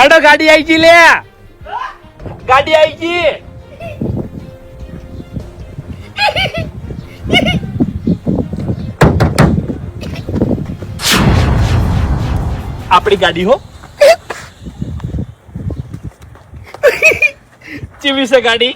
હેડો ગાડી આવી ગઈ લે, ગાડી આવી ગઈ. આપણી ગાડી હો. ચીવી છે ગાડી.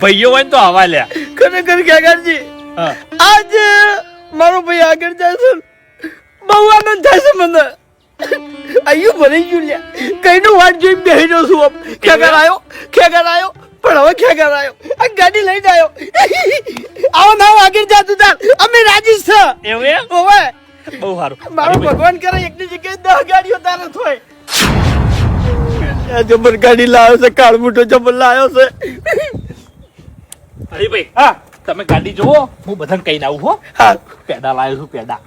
ભાઈઓ હોય તો હવા લ્યા. ખરેખર ખેગારજી, આજ મારો ભાઈ આગળ જાય છે, બહુ આનંદ થાય છે મને. અહીંયા ભરાઈ ગયું લ્યા, કઈનું વાટ જોઈને બેસી રહ્યો છું. ખેગાર આવ્યો પણ હવે ખેગાર આવ્યો, આ ગાડી લઈને આવ્યો. આવો ના આગળ જાતું તાર, અમે રાજી છે. એવું એમ? ઓવે બહુ સારું. મારો ભગવાન કરે એકની જગ્યાએ 10 ગાડીઓ તારે થોય. આ જબર ગાડી લાવ્યો છે, કાળ મોટો જબર લાવ્યો છે. હરીભાઈ, હા તમે ગાડી જોવો, હું બધાને કહીને આવું હો. હા, પેડા લાવ્યો છું, પેડા.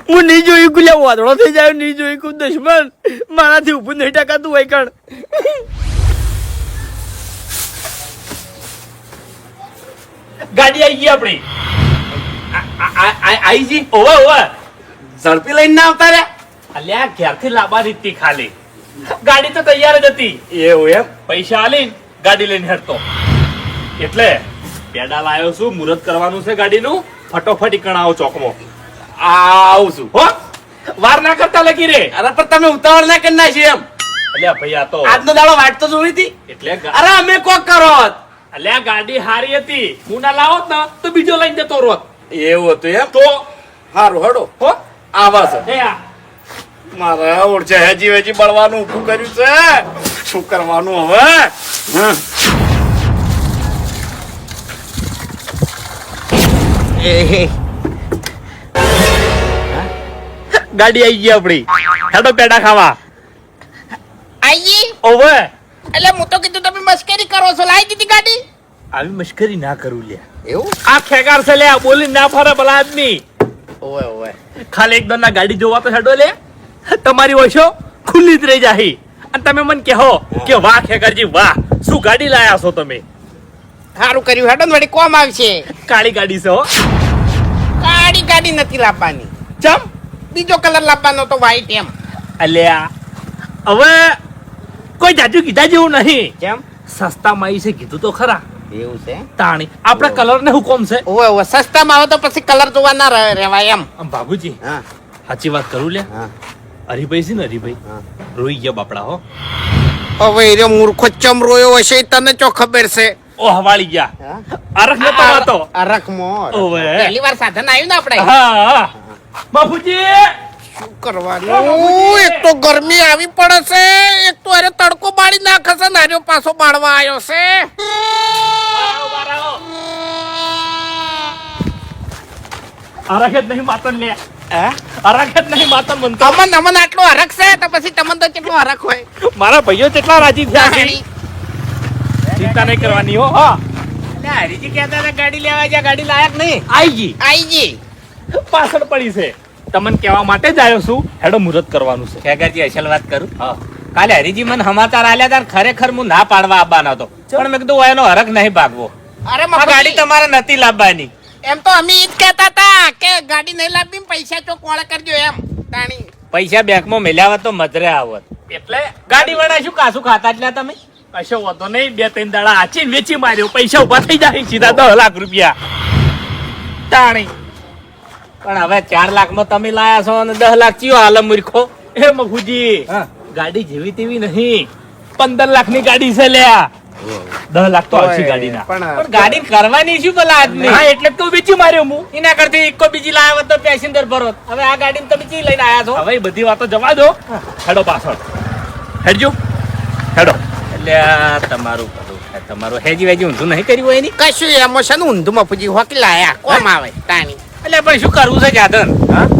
હું નહીં જોયું ગુલ્યા વાદળો થઈ જાય, નહીં જોયું કું દુશ્મન મારાથી ઊભું નહીં ટકાતું હોય કણ. ગાડી આવી ગઈ આપણી. આવી ગઈ. ઓવે ઓવે ઝડપી લઈને ના આવતા રે. અલ્યા ઘેરથી લાવવાની હતી ખાલી. ગાડી તો તૈયાર જ હતી. એવું એમ? પૈસા આલીને ગાડી લઈને હેડતો. એટલે પેડા લાવ્યો છું, મુહૂર્ત કરવાનું છે ગાડીનું. ફટોફટ કણાવો ચોકમાં આવું છું હો. વાર ના કરતા લગી રે. અરે પણ તમે ઉતાવળ ના કરી નાખી એમ. અલ્યા ભાઈ આ તો આજનો દાડો વાટ તો જોઈ હતી. એટલે અરે અમે કોક કરો. અલ્યા ગાડી હારી હતી, હું ના લાવોત ને તો બીજો લઈને જતો રોત. એવું હતું એમ? તો હારું હડો હો આવા છે. એ આ મારા ઓળશે હેજી વેજી બળવાનું ઊભું કર્યું છે. શું કરવાનું હવે? ગાડી આવી ગઈ આપણી. હેડો પેડા ખાવા. આઈ ઓવે એટલે હું તો કીધું તમે મસ્કરી કરો છો, લાવી દીધી ગાડી. આવી મશ્કરી ના કરું લે. એવું? આ ખેગાર છે લે, બોલી ના ફરે ભલા આદમી. ઓય ઓય ખાલી એકદમ ના ગાડી જોવા તો હેડો લે. તમારી ઓછો ખુલ્લી જ રહી જાહી. અને તમે મને કહો કે વાહ ખેગારજી વાહ, શું ગાડી લાયા છો તમે. સારું કર્યું, હેડો ને વળી કોમ આવશે. કાળી ગાડી છે હો. કાળી ગાડી નથી લાવવાની, ચમ બીજો કલર લાવવાનો તો વ્હાઈટ એમ. અલ્યા હવે કોઈ જાજુ કીધા જેવું નહીં. કેમ? સસ્તામાં આવી છે કીધું તો ખરા. એવું છે? તાણી આપણા કલર ને હુકમ છે. ઓય ઓય સસ્તામાં આવે તો પછી કલર જોવા ના રહેવાય એમ. આમ બાબુજી હા સાચી વાત કરું લે. હા હરીભાઈ છે ને, હરીભાઈ હા. રોઈ ગયા બાપડા હો. હવે એ મૂર્ખો ચમ રોયો હશે, તને ચો ખબર છે? ઓ હવાળી ગયા. અરખ નતો વાતો. અરખ મોર ઓવે. પહેલી વાર સાધન આવ્યું ને આપણે. હા બાપુજી શું કરવાનું? એક તો ગરમી આવી પડે છે, એક તો અરે તડકો બાળી નાખે છે, નાર્યો પાછો બાળવા આવ્યો છે. અરખ જ નહીં માતન લે. હે? અરખ જ નહીં માતન બનતો. અમન આટલો હરખ છે તો પછી તમને તો કેટલો હરખ હોય. મારા ભાઈઓ કેટલા રાજી થયા છે. ચિંતા નહીં કરવાની હો. હા હરીજી કહેતા હતા ગાડી લેવા જા, ગાડી લાયક નહીં. આઈ ગઈ, આઈ જી પાછળ પડી છે. તમને કહેવા માટે જ આવ્યો છું, હેડો મુહૂર્ત કરવાનું છે. ખેગરજી અસલ વાત કરું, હા કાલે હરીજી મને સમાચાર આલ્યા હતા, ખરેખર હું ના પાડવા આવવાનો હતો, પણ મેં કીધું એનો હરખ નહીં ભાગવો. અરે આ મફુજી, ગાડી તમારે નથી લાવવાની. એમ તો અમે ઈ જ કહેતા હતા કે ગાડી નહીં લાવવી, પૈસા ચો કોળે કરજો એમ. તાણી પૈસા બેંકમાં મેલ્યા હોત તો મધરે આવત. એટલે ગાડી વાળા શું કાસું ખાતા જ લ્યા તમે? કશો વાંધો નહીં, 2-3 દાડા આચીને વેચી માર્યો, પૈસા ઉભા થઈ જાય સીધા 10 લાખ રૂપિયા. તાણી પણ હવે 4 લાખમાં તમે લાયા છો અને 10 લાખ ચિયો હાલ મૂર્ખો. એ મફુજી હા. ગાડી જેવી તેવી નહીં, 15 લાખની ગાડી છે લ્યા. 10 લાખ તો આવશે ગાડીના. પણ ગાડી કરવાની શું ભલા આદમી? હા એટલે જ તો વેચી માર્યો હું. એના કરતી ઇકો બીજી લાવ્યા હોત તો પેસેન્જર ભરો. હવે આ ગાડીને તમે ચી લઈને આયા છો? હવે એ બધી વાતો જવા દો, હેડો પાછળ હેડજો, હેડો. એટલે આ તમારું તમારું હેજી વેજી ઊંધું નહીં કર્યું હોય એની? કશું એમાં છે ને ઊંધું મફુજી હોકી લાયા કોમ આવે. તાણી એટલે પણ શું કરવું છે જાદન?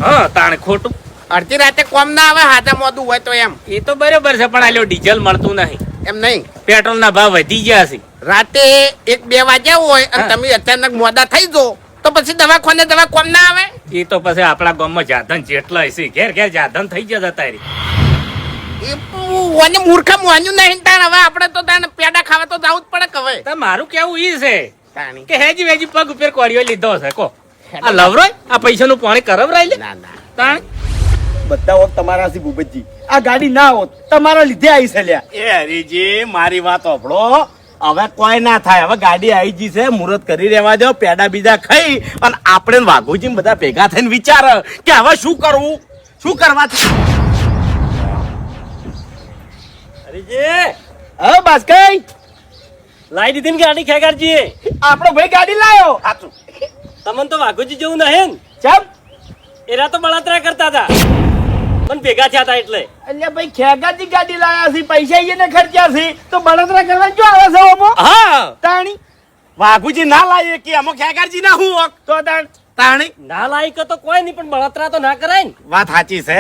હા તાણે ખોટું. અડધી રાતે કોમ ના આવે, હાથે મોદું હોય તો એમ. એ તો બરોબર છે, પણ આલ્યો ડીઝલ મળતું નહીં, એમ નહીં. પેટ્રોલ ના ભાવ વધી ગયા છે. રાતે 1-2 વાગ્યા હોય અને તમે અચાનક મોડા થઈ જો તો પછી દવાખાને દવા કોમ ના આવે? એ તો પછી આપણા ગામમાં જાધન જેટલા હશે ઘેર ઘેર જાધન થઈ જતા તારી. ઓને મૂર્ખા મોન્યું નહીં તાણ. હવે આપણે તો તાણ પેડા ખાવા તો જાવું જ પડે કે હવે. તો મારું કેવું ઈ છે તાણી. કે હેજી વેજી પગ ઉપર કોળિયો લીધો હશે કો આ લવરોય આ પૈસાનું પાણી કરવરાય લે ના ના તાણ. બધા હોત તમારા સી ભૂપતજી, આ ગાડી ના હોત તમારા લીધે આવી છે લ્યા. એ હરીજી મારી વાત સાંભળો. હવે કોઈ ના થાય. હવે ગાડી આવી ગઈ છે, મુહૂર્ત કરી રહેવા દો, પેડા બીજા ખાઈ અને આપણે ને વાઘુજી ને બધા ભેગા થઈને વિચાર કે હવે શું કરવું, શું કરવા. હરીજી, હા બાસ્કઈ, લાઈ દીધી ને ગાડી ખેગારજી. આપણો ભાઈ ગાડી લાયો. સાચું. તમને તો વાઘોજી જેવું નહીં ને. ચમ એરા તો બળતરા કરતા હતા પણ ભેગા થયા હતા એટલે. એટલે ભાઈ ખેગાજી ગાડી લાયા છે, પૈસા એને ખર્ચ્યા છે, તો બળતરા કરવા જો આવે છે ઓમો હા તાણી. વાઘુજી ના લાવીએ કે અમે ખેગારજી ના હું હોક. તો તાણ તાણી ના લાયક તો કોઈ નહીં પણ બળતરા તો ના કરાય ને. વાત સાચી છે.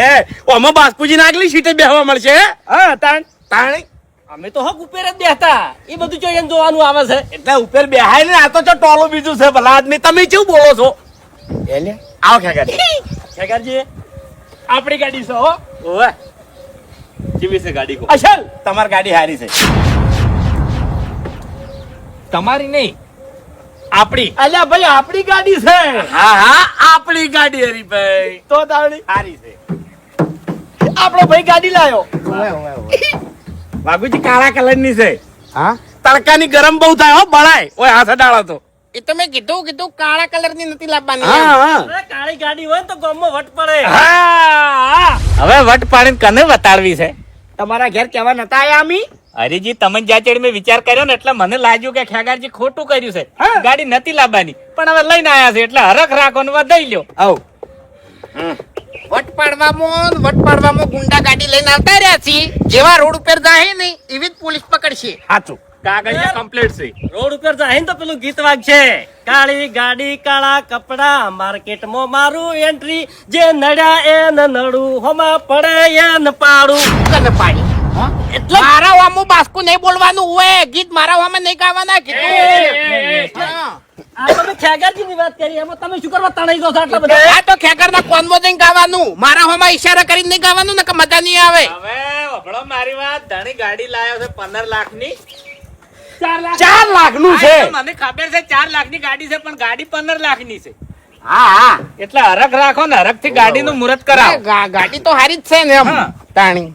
અમે બાસ્પુજી ના આગલી સીટે બેહવા મળશે. હા તાણ તાણી અમે તો હક ઉપર જ બેહતા. એ બધું જો એને જોવાનું આવે છે. એટલે ઉપર બેહાય ને. આ તો જો ટોલો બીજું છે ભલા આદમી. તમે કેવું બોલો છો? એટલે આવો ખેગારજી. ખેગારજી આપણી ગાડી છે હો. ઓવે કેવી છે ગાડી કો? અસલ તમારી ગાડી હારી છે. તમારી નહીં આપણી. અલ્યા ભાઈ આપણી ગાડી છે. હા હા આપણી ગાડી હરીભાઈ તો તાણી હારી છે. આપણો ભાઈ ગાડી લાયો. વાઘુજી કાળા કલર ની છે. હા તડકાની ગરમ બહુ થાય હો, બળાય. ઓય હાથ અડાડો તો. એ તો મેં કીધું કાળા કલર ની નથી લાવવાની. હા હા અરે કાળી ગાડી હોય ને તો ગામમાં વટ પડે. હા હવે વટ પાડીને કને બતાડવી છે? તમારા ઘેર કેવા નતા આયા અમી? હરીજી તમે જ્યાં ચડી મેં વિચાર કર્યો ને એટલે મને લાગ્યું કે ખેગારજી ખોટું કર્યું છે. હા. ગાડી નથી લાવવાની પણ હવે લઈને આયા છે એટલે હરખ રાખો ને વધાઈ લ્યો. આવ વટ પાડવામાં ગુંડા ગાડી લઈને આવતા રહ્યા છીએ. જેવા રોડ ઉપર જાય ને એવી જ પોલીસ પકડશે. સાચું. કાગળિયા કમ્પ્લીટ છે. રોડ ઉપર જાય ને તો પેલું ગીત વાગશે. કાળી ગાડી કાળા કપડા માર્કેટમાં મારું એન્ટ્રી જે નડ્યા એને નડું હોમાં પડે એને પાડું. કને પાડી. એટલે મારા વામું બાસ્કુ નહીં બોલવાનું હોય. ગીત મારા વામા નહીં ગાવાના કીધું. હા. આ તમે ખેગારજી ની વાત કરી એમાં તમે શું કરવા તણાઈ દો છો આટલા બધા? આ તો ખેકરના કોનમાં જઈને ગાવાનું. મારા વામા ઈશારા કરીને નહીં ગાવાનું ને કે મજા નહીં આવે. હવે વભળો મારી વાત. ધણી ગાડી લાવ્યો છે 15 લાખની. 4 લાખ નું છે. આ તો મને ખબર છે 4 લાખની ગાડી છે પણ ગાડી 15 લાખની છે. હા હા એટલે હરખ રાખો ને હરખ થી ગાડીનું મુહૂર્ત કરાવો. ગાડી તો હારી જ છે ને એમ. હા. તાણી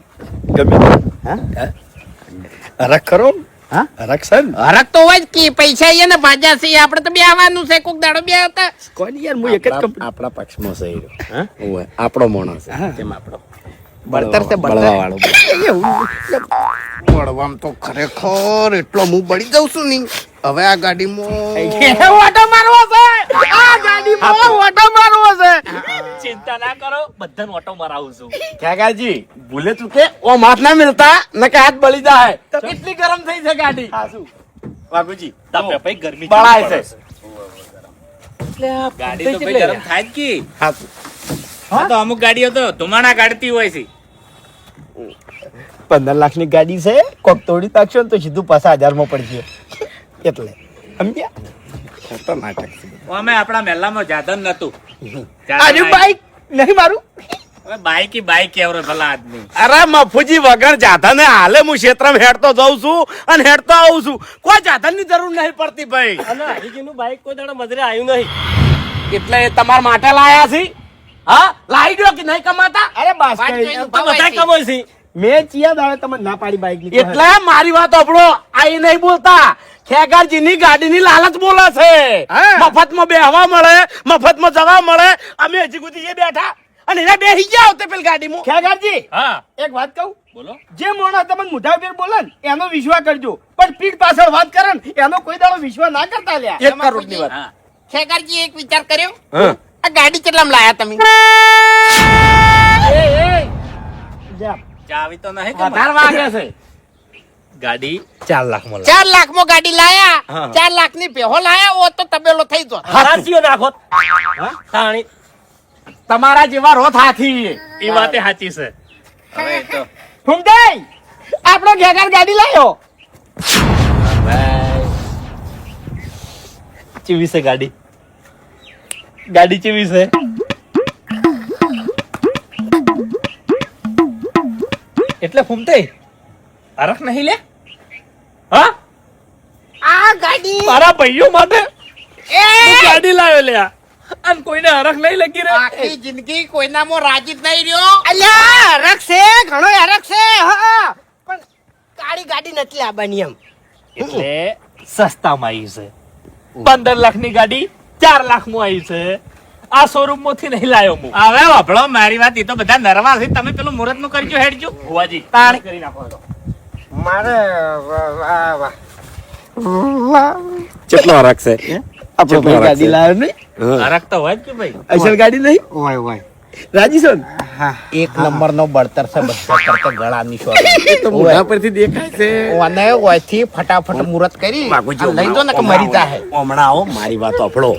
હરખ ખરો. હા? હરખ છે ને? હરક તો હોય જ કે પૈસા એને ભાજ્યા છે. આપણે તો બે આવવાનું છે. કોક દાડો બે હતા. કોઈ નહીં યાર, હું એક જ કંપની. આપણા પક્ષમાં છે એ. હા ઓય આપણો માણસ છે. કેમ આપણો બળતર છે બળવા વાળો. બળવામ તો ખરેખર એટલો હું બળી જાઉં છું ની. હવે આ ગાડીમાં ઓટો મારવો છે. આ ગાડીમાં ઓટો મારવો છે. ચિંતા ના કરો બધાને ઓટો મરાવું છું. ખેગારજી ભૂલે તું કે ઓમ હાથ ના મિલતા ન કે હાથ બળી જાય. કેટલી ગરમ થઈ છે ગાડી. વાઘુજી તાપે ભાઈ ગરમી બળાય છે. ગાડી તો ભાઈ ગરમ થાય જ કી. હાચું. આ તો અમુક ગાડીઓ તો ધુમાડા કાઢતી હોય છે. 15 લાખની ગાડી છે. કોક તોડી નાખશો ને તો સીધું 5000 માં પડશે. એટલે સમજ્યા? ખોટો નાટક છે. અમે આપણા મહેલામાં જાધન નતું. આર્યું બાઈક નહીં મારું. બાઈક બાઈક કેવરો ભલા આદમી. અરે મફુજી વગર જાધા ને હાલે હું ક્ષેત્રમાં હેડતો જઉં છું અને હેડતો આવું છું. કોઈ જાધન ની જરૂર નહીં પડતી ભાઈ. અને હરીજી નું બાઈક કોઈ દાડો મજરે આવ્યું નહીં. એટલે એ તમારા માટે લાયા છે. હા લાઈ દો કે નહીં કમાતા. અરે બાસ વાત કઈ. જોઈને તો બધા કમાય છે. મેં ચિયા દાડે તમને ના પાડી બાઈક ની. એટલે મારી વાત આપણો આઈ નહીં બોલતા. ખેગારજી ની ગાડી ની લાલચ બોલે છે. હા. મફતમાં બેહવા મળે, મફતમાં જવા મળે. અમે હજી સુધી એ બેઠા અને એને બેસી ગયા આવતે પેલી ગાડીમાં. ખેગારજી હા એક વાત કહું. બોલો. જે મોણા તમને મોઢા ઉપર બોલે ને એનો વિશ્વાસ કરજો, પણ પીઠ પાછળ વાત કરે ને એનો કોઈ દાડો વિશ્વાસ ના કરતા લ્યા. 1 કરોડની વાત. હા ખેગારજી એક વિચાર કર્યો. હા. આ ગાડી કેટલામાં લાયા તમે? જા. ચાવી તો નહીં કે વધારે વાગે છે. ગાડી 4 લાખ માં 4 લાખમાં ગાડી લાયા. 4 લાખની ભેહો લાયા હોત તો તબેલો થઈ જોત. હાથીઓ નાખો. તાણી તમારા જેવા રોથ હાથી. એ વાતે સાચી છે. હવે એ તો ફૂમતાઈ, આપણો ખેગાર ગાડી લાયો. ચીવી છે ગાડી ગાડી કેવી છે? એટલે ફૂમતે હરખ નહીં લે? હા, આ ગાડી મારા ભાઈઓ માટે હું ગાડી લાવ્યો લે અને કોઈને હરખ નહીં લગી રે. આખી જિંદગી કોઈનામાં રાજી જ નહીં રહ્યો. અલ્યા હરખ છે, ઘણો હરખ છે. હા, પણ કાળી ગાડી નથી લાવવાની એમ. એટલે સસ્તામાં આવી છે. 15 લાખની ગાડી 4 લાખમાં આવી છે. આ શોરૂમ માંથી નહીં લાયો હું. હવે વાપરો મારી વાત, એ તો બધા નરવા છે. તમે પેલું મુહૂર્ત નું કરજો, હેડજો. ભુવાજી તાણ. કરી નાખો તો. મારે કેટલો હરખ છે? આપણે ગાડી લાવ્યો નહીં, હરખ તો હોય જ કે ભાઈ. અસલ ગાડી નહીં. ઓય ઓય રાજી છો ને? એક નંબર નો બળતર છે, બધા કરતા ગળાની શોધ. તો મોઢા પરથી દેખાય છે. ઓને ઓયથી ફટાફટ મુહૂર્ત કરી બાપુજી, આ લઈ દો ને કે મરી જાહે. હમણાં આવો, મારી વાત સાંભળો.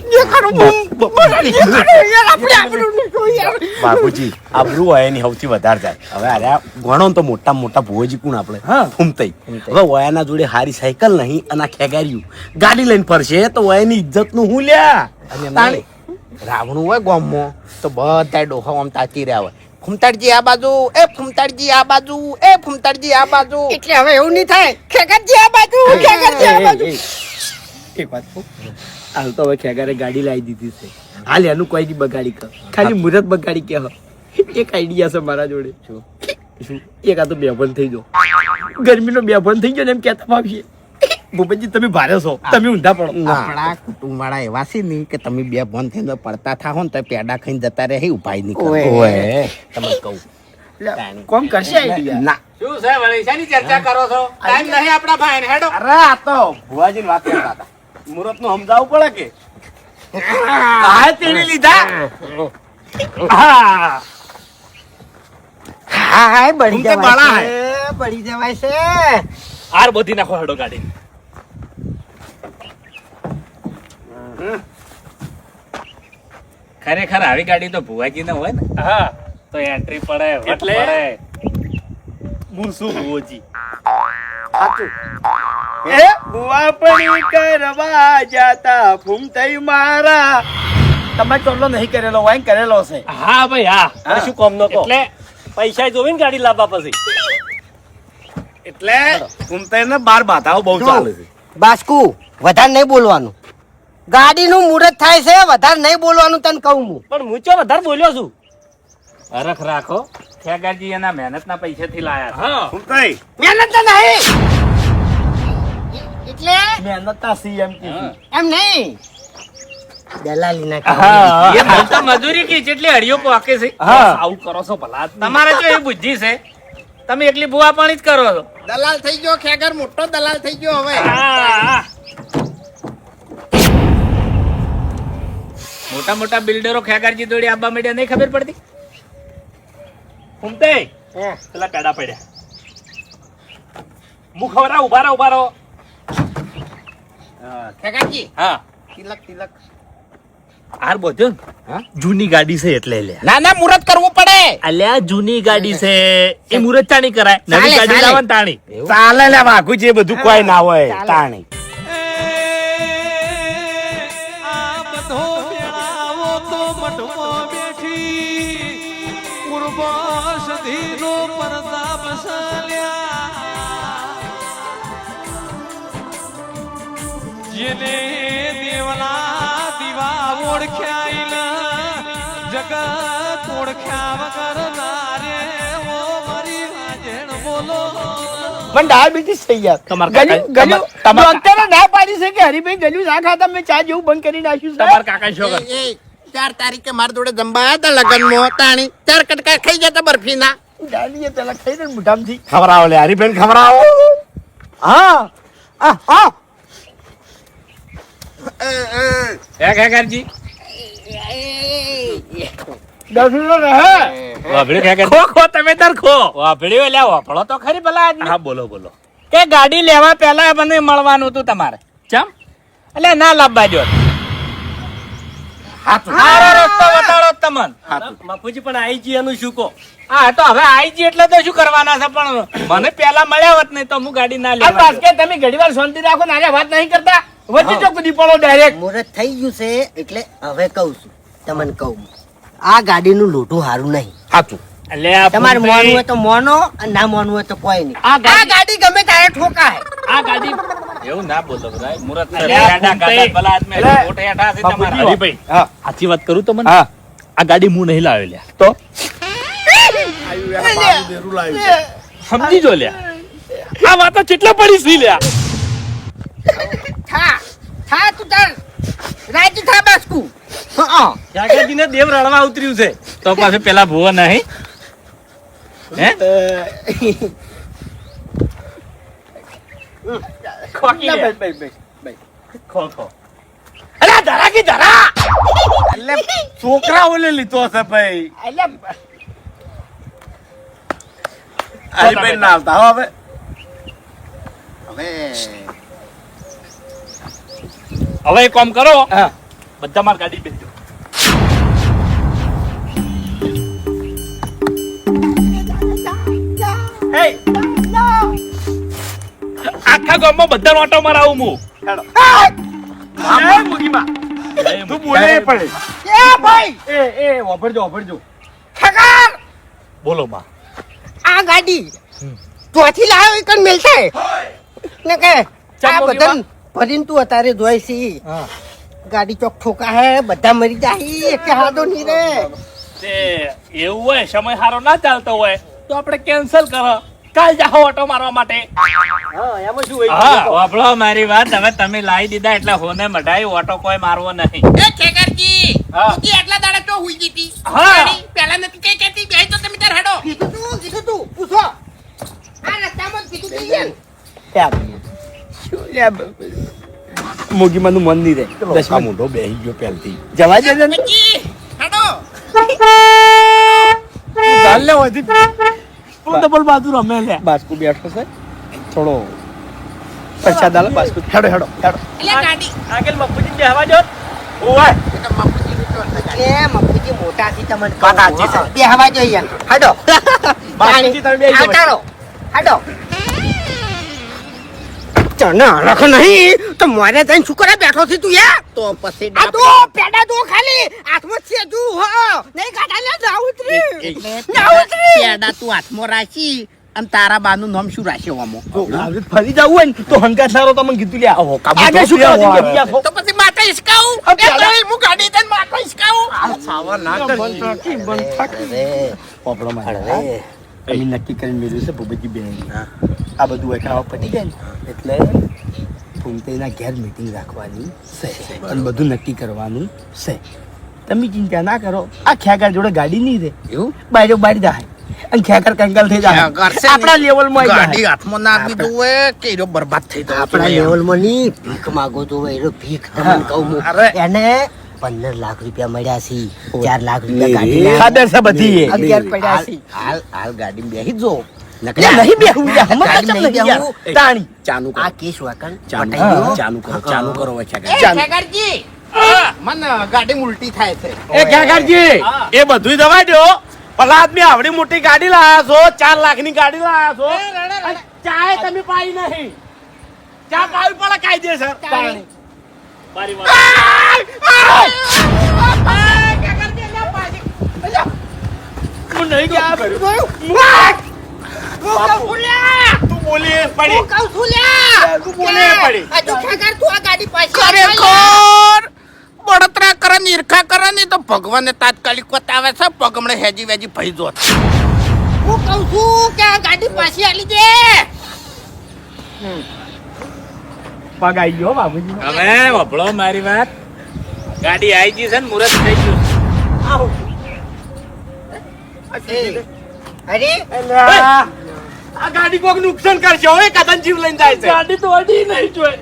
બાપુજી, આબરૂ હોય એની સૌથી વધારે જાય. હવે અરે ગણો ને તો મોટા મોટા ભુવોજી કોણ આપણે? ફૂમતાઈ. હવે ઓયાના જોડે હારી સાયકલ નહીં અને આ ખેગાર્યું ગાડી લઈને ફરશે તો ઓયાની ઇજ્જત નું હું લ્યા. અને એમ રાવણું હોય ગામમાં તો બધા ડોહા આમ તાકી રહ્યા હોય. ફૂમતાડજી આ બાજુ, એ ફૂમતાડજી આ બાજુ, એ ફૂમતાડજી આ બાજુ. એટલે હવે એવું નહીં થાય. ખેગરજી આ બાજુ, ખેગરજી આ બાજુ. એક વાત કહું, હાલ તો હવે ખેગારે ગાડી લાવી દીધી છે. હાલ એનું કોઈ નહીં બગાડી કર, ખાલી મુહૂર્ત બગાડી કે. એક આઈડિયા છે મારા જોડે. શું? એક આ તો બેભાન થઈ જાઓ, ગરમીનો બેભાન થઈ ગયો ને એમ કહેતા ભાવીએ. ભૂપતજી તમે ભારે છો, તમે ઊંધા પડો. આપણા કુટુંબવાળા એવા છે ને કે તમે બે બંધ થઈને પડતા થાઓ ને તો પેડા ખાઈને જતા રહે, ઉપાય નહીં કરે. ઓય. તમને કહું કોમ કરશે આઈડિયા. ના. શું છે વળી? શાની ચર્ચા કરો છો? ટાઈમ નહીં આપણા ભાઈને, હેડો. અરે આ તો ભુવાજીની વાત કરતા હતા. મુહૂર્ત નું સમજાવવું પડે કે હા તેડી લીધા. હા, હા, બળી ફૂમતે બાળા જવાય છે, બળી જવાય છે. આર બધી નાખો હેડો ગાડી. ખરેખર આવી ગાડી તો ભુવાજી ને હોય ને હા, તો એન્ટ્રી પડે, વટ એટલે? પડે. મુરસુ ભુવોજી. એ બુઆ પડી કરવા જાતા ફૂમતાઈ મારા. તમે ચોલ્લો નહીં કરેલો, વાઈન કરેલો છે. હા ભાઈ હા. હવે શું કામ નો કહો? એટલે પૈસા જોઈને ગાડી લાવવા પછી. એટલે ફૂમતાઈને બાર બાધાઓ બહુ ચાલે છે. બાસ્કુ વધારે નહીં બોલવાનું. ગાડીનું મુહૂર્ત થાય છે, વધારે નહીં બોલવાનું તને કહું હું. પણ હું ચો વધારે બોલ્યો છું. હરખ રાખો. ખેગાજી એના મહેનતના પૈસાથી લાયા છે. હા, ફૂમતાઈ મહેનત તો નહીં. એટલે મહેનતના CM એમ નહીં, દલાલી ના હા, એ ભાઈ તો મજૂરી કી જેટલી હળીઓ પોકે છે. હા. આવું કરો છો ભલા આદમી. તમારે જો એ બુદ્ધિ છે, તમે એકલી બુઆ પાણી જ કરો છો. દલાલ થઈ ગયો ખેગર, મોટો દલાલ થઈ ગયો હવે. હા, મોટા મોટા બિલ્ડરો ખેગારજી દોડી આબા માંડ્યા, નહીં ખબર પડતી? ફૂમતે પેલા પેડા પડ્યા. મુખ ખવરા, ઉભા રહો, ઉભા રહો. ખેગરજી હા, તિલક તિલક. આર બોધ્યો ને? જૂની ગાડી છે એટલે લે. ના ના મુહૂર્ત કરવું પડે. અલ્યા જૂની ગાડી છે એ મુરત ચાણી કરાય. નવી ચાલે, ગાડી ચાલે. લાવવાની તાણી. ચાલે લે વાઘુજી, એ બધું કોઈ ના હોય તાણી. જેને દેવલા દીવા ઓળખ્યા જગત ઓળખ્યા વગર નારે ઓ મારી હાજણ બોલો. પણ ડાયાબિટીસ થઈ ગયા. તમારા ગળ્યું- કાકા- ગળ્યું- તમારા- ડોક્ટરે ના પાડી છે કે હરીભાઈ ગળ્યું ના ખાતા, મેં ચા જેવું બંધ કરી નાખ્યું છે. તમારા કાકા શું કરે? એ 4 તારીખે મારા જોડે જમવા હતા લગનમાં, તાણી 4 કટકા ખાઈ જતા બરફીના. ડાલીએ પેલા ખાઈ ને મોઢામાંથી. ખવડાવો લે હરીબેન, ખવડાવો. હા આ હા હે ખેગારજી? દસનો રહે. વાભળ્યું ખેગારજી? ખો ખો તમે તાર ખો. વાભળ્યું એટલે વાપરો તો ખરી ભલા આદમી. હા, બોલો બોલો. કે ગાડી લેવા પહેલા મને મળવાનું હતું તમારે. ચમ? એટલે ના લાવવા જો. સારો રસ્તો બતાડો તમને. બાપુજી પણ આઈ જી એનું શું કહો? હા તો હવે આઈજી એટલે તો શું કરવાના છે, પણ મને પહેલા મળ્યા હોત નહીં તો હું ગાડી ના આ લેવા. બાસ્કેટ તમે ઘડીવાર શાંતિ રાખો ને, આને વાત નહીં કરતા. વચ્ચે જો કૂદી પડો ડાયરેક્ટ. મુહૂર્ત થઈ ગયું છે એટલે હવે કહું છું તમને કહું આ ગાડીનું લોઢું સારું નહીં સાચું. અલ્યા તમારે ભૂપેશ, મોનવું હોય તો મોનો અને ના મોનવું હોય તો કોઈ નહીં આ ગાડી- આ ગાડી ગમે ત્યારે ઠોકાય આ ગાડી એવું ના બોલો ભાઈ મુરત અલ્યા, હરીભાઈ, હા. સાચી વાત કરું તમને હા. આ ગાડી હું નહીં લાવ્યો લ્યા તો સમજી જો લ્યા આ વાતો કેટલા પડી સી લ્યા થા તું તાર રાજી થા બાસ્કુ હા જાગરજીને દેવ રણવા ઉતર્યું છે તો પાછું પેલા ભુવન નહીં હે ખોકી લે. ખો ખો અરે ધરા કી ધરા એટલે છોકરા ઓલે લીધો હશે ભાઈ એટલે હરીભાઈ ના આવતા હો હવે હવે એક કામ કરો હા. બધા માર ગાડી બેસજો આખા ગામમાં બધા ઓટો મરાવું હું તું બોલે પડે એ ભાઈ એ વાપરજો ખગર બોલો માં આ ગાડી ચોથી લાવ્યો એક મેલ થાય ને કે આ બધા ભરીને તું અત્યારે જોઈ છી ગાડી ચોક ઠોકા હે બધા મરી જાય કે હાદો નહીં રે તે એવું હોય સમય સારો ના ચાલતો હોય તો આપણે કેન્સલ કરો કાલ જાઓ ઓટો મારવા માટે એમાં શું હા વાપરો મારી વાત હવે તમે લાવી દીધા એટલે હોને મઢાઈ ઓટો કોઈ મારવો નહીં એ ખેગરજી હા. તું આટલા દાડા ચો હુઈ ગઈ તી હા. પહેલા નથી કઈ કહેતી બેહી તો તમે તાર હેડો કીધું તું પૂછો આ રસ્તામાં જ કીધું તું યાર મોગીમાં નું મન નહીં રે દસમા મોઢો બેહી ગયો પહેલથી જવા દે ને જી હેડો ચાલ લે હોયથી ડબલ બાજુ રમે લે બાસ્કુ બેઠો છે થોડો પ્રસાદ આલે બાસ્કુ હેડો એટલે ગાડી આગળ મફુજી બેહવા જો ઓય એ મફુજી મોટા થી તમને કહું. વાત સાચી છે. બે હવા જોઈએ હડો બાસ્કુજી તમે બેહી જાઓ. આવતારો હડો તને હરખ નહીં તો મારે તને શું કરે બેઠો છે તું યાર તો પછી આ તો પેડા દો ખાલી હાથમાં છે તું હો નહીં ગાડા લે ના ઉતરી ના ઉતરી પેડા તું હાથમાં રાખી અને તારા બાનું નામ શું રાખ્યો આમો હવે ફરી જવું હોય ને તો હંકાત સારો તમને કીધું લ્યા આગળ શું કરો છો? બેહી જાઓ. તો પછી માતા હિસકાવું એ ભાઈ હું ગાડી તને માતા હિસકાવું સાવા ના કરી પોપડો મારે અમે નક્કી કરીને મેળવ્યું છે ભૂપતજી બેન આ બધું એકાવા પતી જાય ને એટલે ભૂમતેના ઘેર મીટિંગ રાખવાની છે અને બધું નક્કી કરવાનું છે તમે ચિંતા ના કરો આ ખ્યાકાર જોડે ગાડી નહીં રે એવું બાયરો બારી જાય અને ખ્યાકાર કંગાલ થઈ જાય કરશે આપણા લેવલમાં ગાડી હાથમાં ના આપી દઉં હોય કે એરો બરબાદ થઈ જાય આપણા લેવલમાં ની ભીખ માંગો તો એનો ભીખ તમને કહું હું. અરે. એને 15 લાખ રૂપિયા મળ્યા છે 4 લાખ રૂપિયા ગાડીના ખાદર છે બધી એ. 11 પડ્યા છે હાલ ગાડી બેહી જો યા નહીં બેહું યા હમણાં ગાડી ચમ નહીં નહીં યાર બેહું. તાણી ચાલુ કરો આ કેસ વાકણ ચાલુ પટાઈ ગયો. ચાલુ કરો વચ્ચે ચાલુ. ખેગરજી મને ગાડી ઉલટી થાય છે એ ખ્યાકારજી એ બધું દવા દો ભલા આદમી આવડી મોટી ગાડી લાયા છો 4 લાખની ગાડી લાયા છો અને ચાય તમે પાઈ નહીં ચા પાવી પડે કાયદેસર તાણી. મારી વાત હું નહીં કહું કર્યું. તું બોલી એ પડી હું કહું છું લ્યા. તું બોલે એ પડી આ તો ખેગાર તું આ ગાડી પાછી ખરેખર બળતરા કરે ને ઈર્ખા કરે ને તો ભગવાનને તાત્કાલિક બતાવે છે પગમણે હેજી વેજી ભઈ જોત હું કહું છું કે આ ગાડી પાછી આલી દે પગ આવી ગયો બાબુજી હવે વભળો મારી વાત ગાડી આવી ગઈ છે ને મુરત થઈ ગયું અરે આ ગાડી કોક નુકસાન કરશે હવે કદન જીવ લઈને જાય છે ગાડી તો અડી નહીં જોઈ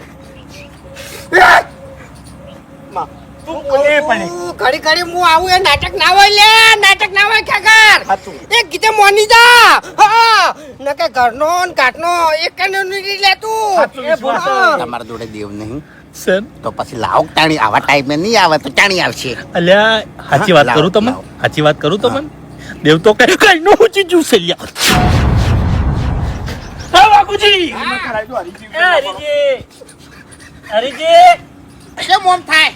તું બોલે એ પડી ઘડી ઘડી હું આવું એ નાટક ના હોય લે નાટક ના હોય ખેગાર સાચું. એ કીધે મોની જા હા નકે ઘરનો ને કાટનો એક કને નહીં લે તું સાચું વિશ્વાસ છે. હા. તમારા જોડે દેવ નહીં સર તો પછી લાવો ટાણી આવા ટાઈમે નહીં આવે તો ટાણી આવશે અલ્યા સાચી વાત લાવો, કરું તમને લાવો. સાચી વાત કરું તમને દેવ તો કઈ કઈ નો ઊંચી જ્યુસ લ્યા હા બાપુજી કેમ ઓમ થાય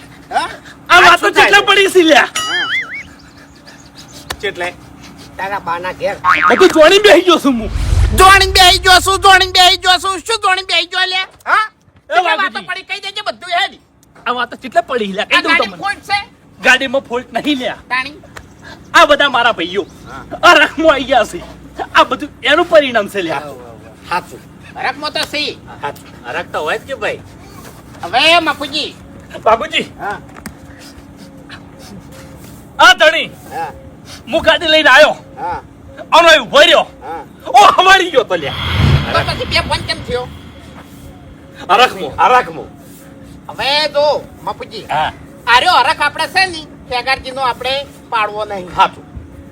આ વાત તો કેટલા પડી છે લ્યા છે એટલે તારા બાના ઘેર બધું જોડી બેસી ગયો છું હું. જોણી બેહી ગયો છું શું જોણી બેહી ગયો લે હા એ કેટલી વાતો વાઘુજી. પડી કહી દેજે બધું હેડી આ વાત તો કેટલે પડી લ્યા આ કઈ દઉં ગાડી તમને. ખોટ છે ગાડીમાં ફોલ્ટ નહીં લ્યા. તાણી આ બધા મારા ભાઈઓ આ રખમાં આવી ગયા છે. આ બધું એનું પરિણામ છે લ્યા. હાચું હરકમાં તો સી હરક તો હોય જ કે ભાઈ. હવે મફુજી બાબુજી હા આ ધણી હા હું ગાડી લઈને આવ્યો હા આનો અહીં ઉભો રહ્યો. હા ઓ હવાડી ગયો તો લ્યા. તો પછી બે ફોન કેમ થયો હરખમાં. હવે જો મફુજી હા આર્યો હરખ આપણે છે ને ખેગારજીનો આપણે પાડવો નહીં હાચું.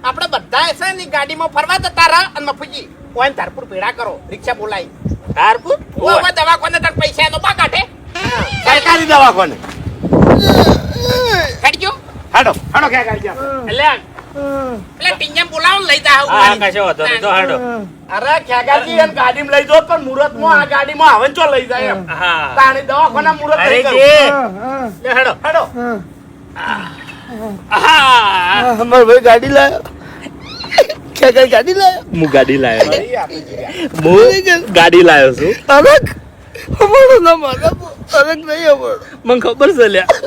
આપણે બધા છે ને ગાડીમાં ફરવા જતા રહા અને મફુજી ઓન ધારપુર ભેળા કરો રિક્ષા બોલાવી ધારપુર? ઓ દવાખાને તક પૈસા એનો બા કાઢે સરકારી દવાખાને કાઢજો હાડો ક્યાં કાઢી એટલે એટલે ટીંગેમ બોલાવો ને લઈ જા હા કશો વાંધો નહીં તો હાડો. અરે ખેગાજી એને ગાડીમાં લઈ જો પણ મુહૂર્તમાં આ ગાડીમાં આવે ને ચો લઈ જાય એમ હા તાણી દવાખાના મુહૂર્ત અરે નહીં જી કરું. લે હાડો. હાડો હા અમારો ભાઈ ગાડી લાયો ખેગાર ગાડી લાયો હું ગાડી લાયો ભાઈ આપી દીધા. હું ગાડી લાયો છું. અરક અમારો નામ અરક નહીં અમારો મને ખબર છે લ્યા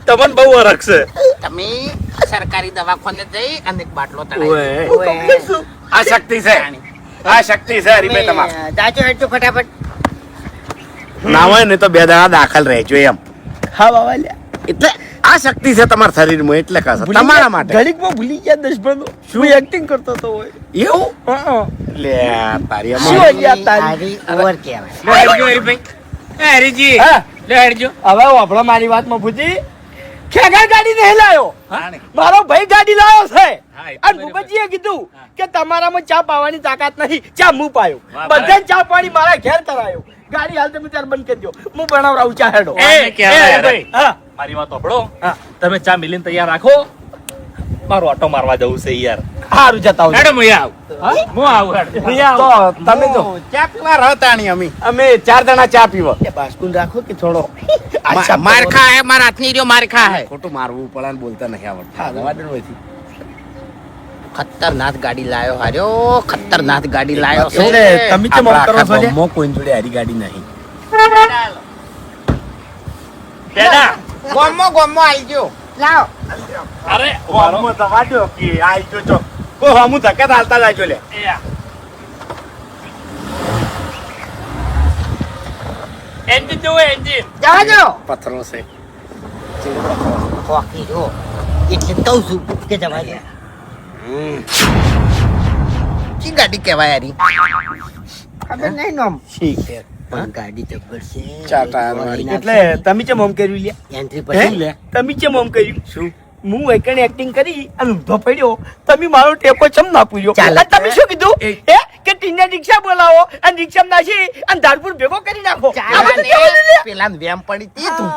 તમને બહુ અરખ છે. તમે સરકારી દવાખાને જઈ અને એક બાટલો ઓએ. તળાવી આ શક્તિ છે આ શક્તિ છે હરીભાઈ તમારે જાજો હેડજો ફટાફટ ના હોય ને તો બે દાડા દાખલ રહેજો એમ હા બાબા લ્યા એટલે આ શક્તિ છે તમારા શરીરમાં એટલે કહે છે તમારા માટે ઘડીકમાં ભૂલી ગયા દશભરનો શું એક્ટિંગ કરતો તો હોય એવું હા લે તારી શું અમારી. અહીંયા તારી ઓવર કહેવાય લે હેડજો હરીભાઈ. એ હરીજી હા લે હેડજો. હવે વાપરો મારી વાત મફુજી ખેગાર ગાડી નહીં લાયો મારો ભાઈ ગાડી લાયો છે હા, એ તો અને બરાબર. ભૂપતજીએ કીધું કે તમારામાં ચા પાવાની તાકાત નહીં ચા હું પાયો વાહ, બધાને ચા પાણી મારા ઘેર કરાયો ગાડી હાલ તમે ત્યારે બંધ કરી દો હું બનાવરાવું ચા હેડો એ કહેવાય ભાઈ. હા મારી વાત સાંભળો. તમે ચા મિલીને તૈયાર રાખો. મારો ઓટો મારવા જવું છે યાર. સારું જતા આવજો. હેડો હું આવું. હું આવું હેડો. તો તમે તો ચા પીવા રહો તાણી અમે 4 જણા ચા પીવા એ બાસ્કુન રાખો કે થોડો માર ખા હે મારા હાથની રહ્યો માર ખા હે ખોટું મારવું પડે ને બોલતા નહીં હા, આવડતું ખતરનાક ગાડી લાયો હાર્યો ખતરનાક ગાડી લાયો છે એટલે તમે કેમ આમ કરો છો લ્યા? મો કોઈ જોડે હારી ગાડી નહીં પેડા. ગોમો આવી ગયો લાવ અરે મારો તમાજો કે આઈ જો જો કો હમુ ધક્કા હાલતા જાજો લે એન્જિન જોવો એન્જિન. જવા દો પથરો છે ખોકી જો એટલે કહું છું કે જવા દે કી ગાડી કહેવાય યારી ખબર નહીં નામ ઠીક છે પણ ગાડી જબ્બર છે ચાર ટાયર વાળી. એટલે તમે કેમ આમ કર્યું લ્યા એન્ટ્રી હે? પછી તમે કેમ આમ કર્યું શું હું એકણ એક્ટિંગ કરી અને ઊંધો પડ્યો તમે મારો ટેકો ચમ ના પૂર્યો ચાલે. અને તમે શું કીધું હે કે ટીને રિક્ષા બોલાવો અને રિક્ષામાં નાખી અને ધારપુર ભેગો કરી નાખો આ બધું કેવું છે લ્યા? પેલા વેમ પડી તી તું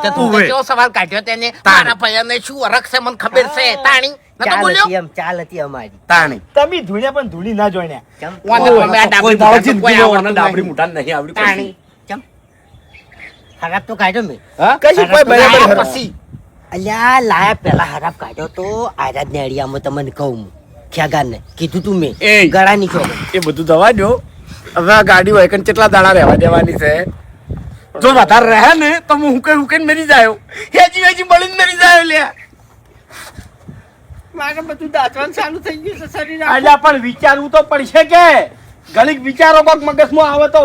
કેવો સવાલ કાઢ્યો તેને તારા ભૈયાને શું અરખ છે મને ખબર છે તાણી નતો બોલ્યો ચાલ હતી અમારી તાણી તમે ધૂણ્યા પણ ધૂણી ના જોણ્યા વાંધો નહીં, મેં આ ડાબડી કોઈ દાડો મુઠાનું કોઈ જિંદગીમાં આવડતું મને ડાબડી નહીં. મુઠાન નહીં આવડી તાણી હરાબ તો કાઢ્યો મેં કશું કોઈ બરાબર લાયા હરો. પછી અલ્યા લાયા પેલા હરાબ કાઢ્યો તો આરાજ ને અડિયામાં તમને કહું હું ખ્યાગાર ને કીધું તું મેં એ. ગળા નીકળ્યો એ બધું દવા દો હવે આ ગાડી હોય કે કેટલા દાડા રહેવા દેવાની છે જો વધારે રહે ને તો હું હુકે મરી જાયો હેજી બળીને મરી જાયો લ્યા મારે બધું દાંતવાનું ચાલુ થઈ ગયું છે શરીર અલ્યા પણ વિચારવું તો પડશે કે ઘડીક વિચારો કોક મગજમાં આવે તો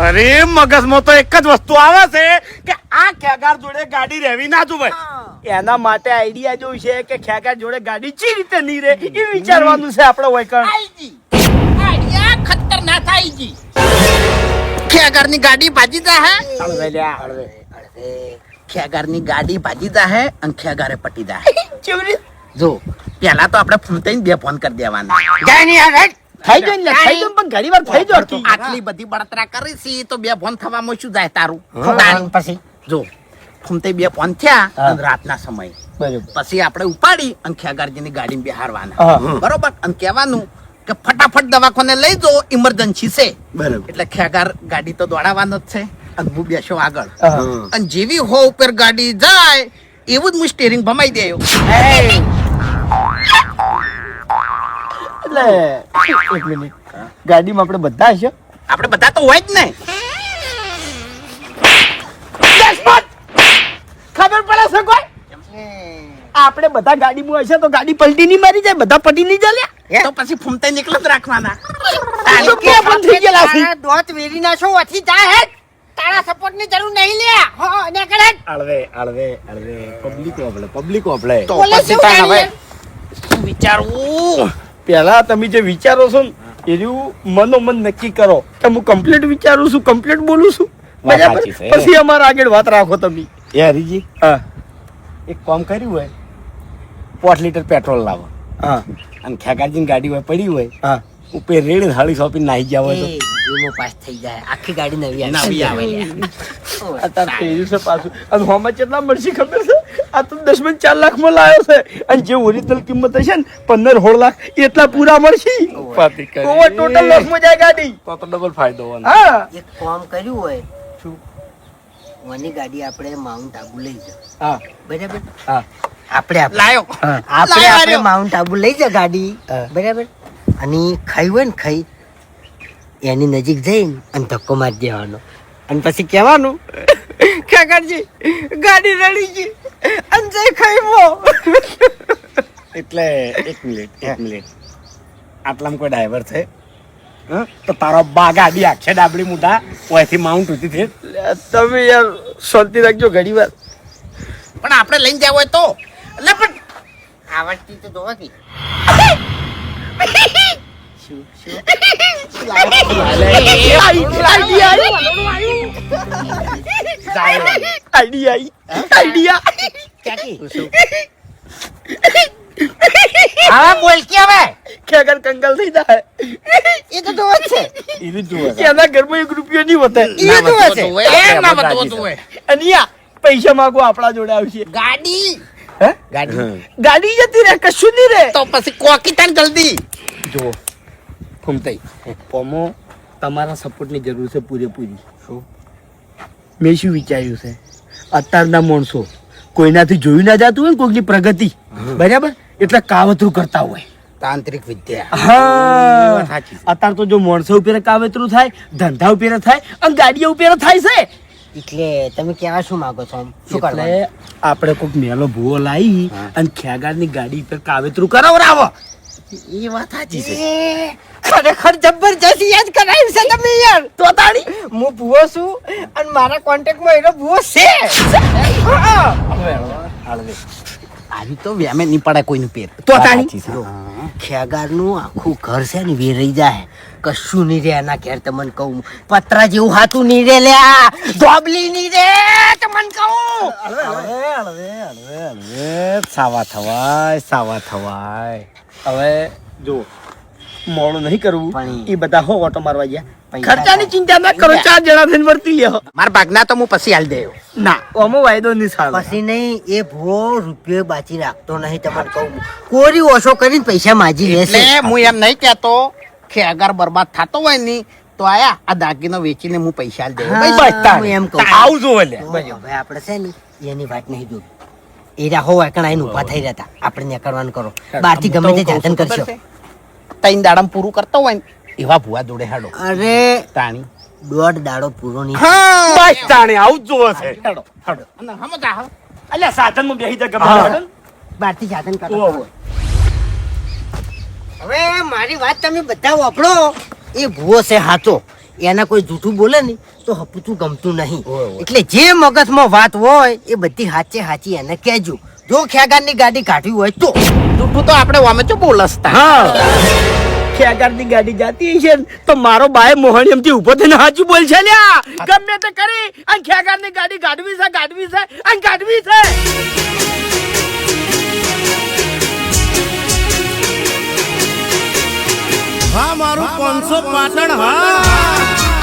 અરે મગજમાં તો એક જ વસ્તુ આવે છે કે આ ખેગાર જોડે ગાડી રહેવી ના જોવે એના માટે આઈડિયા જોઈ છે કે ખેગાર જોડે ગાડી ચી રીતે નહીં રહે એ વિચારવાનું છે આપણે વૈકણ આઈજી આઈડિયા ખતરનાક આઈજી ખેગારની ગાડી ભાજી જા હે ખેગારની ગાડી ભાજી જા હે અને ખેગારે પટી જા હે ચેવરી જો પેલા તો આપણે ફૂમતાઈને 2 ફોન કરી દેવાના થઈ જાય ને થઈ જાય પણ ઘણી વાર થઈ જાય આટલી બધી બળતરા કરી છે તો 2 ફોન થવામાં શું જાય તારું તાણી પછી જો ફૂમતે 2 ફોન થયા અને રાતના સમય બરોબર પછી આપણે ઉપાડી અને ખેગારજીની ગાડીમાં બેહારવાના હા. બરોબર અને કહેવાનું કે ફટાફટ દવાખાને લઈ જો ઇમરજન્સી છે બરાબર એટલે ખેગાર ગાડી તો દોડાવવાનો જ છે અને હું બેસો આગળ હા. અને જેવી હો ઉપર ગાડી જાય એવું જ હું સ્ટીરિંગ ભમાઈ દેયો એટલે એક મિનિટ, ગાડીમાં આપણે બધા હશે? આપણે બધા તો હોય જ ને. ખબર પડે છે કોઈ? આપણે બધા ગાડીમાં હશે તો ગાડી પલટી નહીં મારી જાય, બધા પટી નહીં ચાલ્યા. તો પછી ફૂમતે નીકળ જ રાખવાના. તો કે પણ થઈ ગયેલા છે. દોત વેરી ના છો વથી જા હે તારા સપોર્ટ ની જરૂર નહીં લે હો ને કરે અળવે પબ્લિક ઓબળે તો બોલે પછી શું તાણ હવે કરીએ? શું વિચારવું? પેલા તમે જે વિચારો છો ને એનું મનોમન નક્કી કરો કે હું કમ્પ્લીટ વિચારું છું, કમ્પ્લીટ બોલું છું, વાત બરાબર? સાચી છે. પછી અમારા આગળ વાત રાખો તમે. એ હરીજી હા એક કામ કર્યું હોય, 5 લીટર પેટ્રોલ લાવો હા અને ખેગાજીની ગાડી હોય પડી હોય હા ઉપર રેડ થાળી શોપીને નાહી જાવ હોય તો વીમો પાસ થઈ જાય આખી ગાડી નવી નવી આવે. અત્યારે થયું છે પાછું. અને હોમાં કેટલા મળશે ખબર છે? આ તો 10-4 લાખમાં લાવ્યો છે અને જે ઓરિજિનલ કિંમત હશે ને 15-16 લાખ એટલા પૂરા મળશે. ઓવર ટોટલ લોસમાં જાય ગાડી. તો ડબલ ફાયદો હોય. હા એક કામ કર્યું હોય શું ઓની ગાડી આપણે માઉન્ટ આબુ લઈ જા હા બરાબર હા આપણે લાયો. આપણે માઉન્ટ આબુ લઈ જા ગાડી બરાબર અને ખાઈ હોય ને ખાઈ એની નજીક જઈને અને ધક્કો મારી દેવાનો અને પછી કહેવાનું કાકાજી ગાડી રડી ગઈ અને જઈ ખાઈવો. એટલે એક મિનિટ આટલામાં કોઈ ડ્રાઈવર છે હં? તો તારો બા ગાડી આખે ડાબડી મોટા ઓયથી માઉન્ટ ઉતી છે. તમે યાર શાંતિ રાખજો ઘડી વાર. પણ આપણે લઈને જાવ હોય તો એટલે પણ આવડતી તો જોવા કી હા બોલ કે હવે ખેગર કંગાલ થઈ જાય. એ તો જોવા જ છે એવી જ જોવે છે. એના ઘરમાં 1 રૂપિયો નહીં વધે. એ જોવા છે એ ના બતવતું હોય. અને યા પૈસા માંગો આપણા જોડે આવશે. ગાડી હે? ગાડી ગાડી જતી રહે, કશું નહીં રહે. તો પછી કોકી તાન જલ્દી. જો ફૂમતાઈ પોમો તમારા સપોર્ટની જરૂર છે પૂરેપૂરી. મેં શું વિચાર્યું છે, અત્યારના માણસો કોઈનાથી જોયું ના જતું હોય ને કોઈની પ્રગતિ, બરાબર? એટલે કાવતરું કરતા હોય. તાંત્રિક વિદ્યા. હા સાચી છે. અત્યારે તો જો માણસો ઉપર કાવતરું થાય, ધંધા ઉપર થાય અને ગાડીઓ ઉપર થાય છે. એટલે તમે કેવા શું માંગો છો આમ? શું કરવા એટલે આપણે કોઈક મેલો ભૂવો લાવી અને ખેગારની ગાડી ઉપર કાવતરું કરાવરાવો. એ વાત સાચી છે. ખરેખર જબરજસ્ત યાદ કરાવ્યું છે તમે યાર. તો તાણી હું ભૂવો છું અને મારા કોન્ટેક્ટમાં એનો ભૂવો છે. આવી તો વ્યામે નહીં પડે કોઈનું પેર. તો વાત તાણી સાચી છે. ખેગારનું આખું ઘર છે ને વેરાઈ જાય કશું નહીં રે એના ઘેર તમને કહું પતરા જેવું હાથું નહીં રે લ્યા ધોબલી નહીં રે તમને કહું. હવે સાવા થવાય. હવે જો મોડું નહીં કરવું, પણ એ બધા હો ઓટો મારવા ગયા. પૈસા ખર્ચાની ચિંતા ના કરો, 4 જણા થઈને વર્તી લ્યો. મારા ભાગના તો હું પછી હાલ દેયો. ના ઓમો વાયદો નહીં સારો. પછી નહીં એ ભૂવો રૂપિયો બાજી રાખતો નહીં તમને કહું કોરી ઓછો કરીને પૈસા માજી એટલે લેશે. હું એમ નહીં કહેતો કે અગર બરબાદ થતો હોય ને તો આયા આ દાગીનો વેચીને હું પૈસા હાલ દેયો. હા, બસ તાણ. હું એમ કહું. આવું જોવે લે. હવે આપણે છે ને એની વાત નહીં જોવી. એરા હો એકણ આઈને ઊભા થઈ રહેતા આપણે ને કરવાનું કરો બહારથી ગમે તે જાતન કરશો. 3 દાડામાં પૂરું કરતો હોય ને એવા ભુવા જોડે હેડો. અરે તાણી 1.5 દાડો પૂરો નહીં. બસ તાણે આવું જ જોવે છે. હેડો અને હમજા હો. અલ્યા સાધનમાં બેહી જા ગમે તે. બહારથી જાતન કરો. હવે મારી વાત તમે બધા વાપરો. એ ભૂવો છે હાચો, એના કોઈ જૂઠું બોલે ને તો હપુતું ગમતું નહીં. એટલે જે મગજમાં વાત હોય એ બધી હાચે હાચી એને કહેજો. જો ખેગારની ગાડી કાઢવી હોય તો જૂઠું તો આપણે વામે ચો બોલસતા. હા ખેગારની ગાડી જાતી હશે ને તો મારો બાય મોહણીયમથી ઊભો થઈને સાચું બોલ છે લ્યા. ગમે તે કરી અને ખેગારની ગાડી ગાઢવી છે અને ગાઢવી છે. હા મારું 500 પાટણ હા.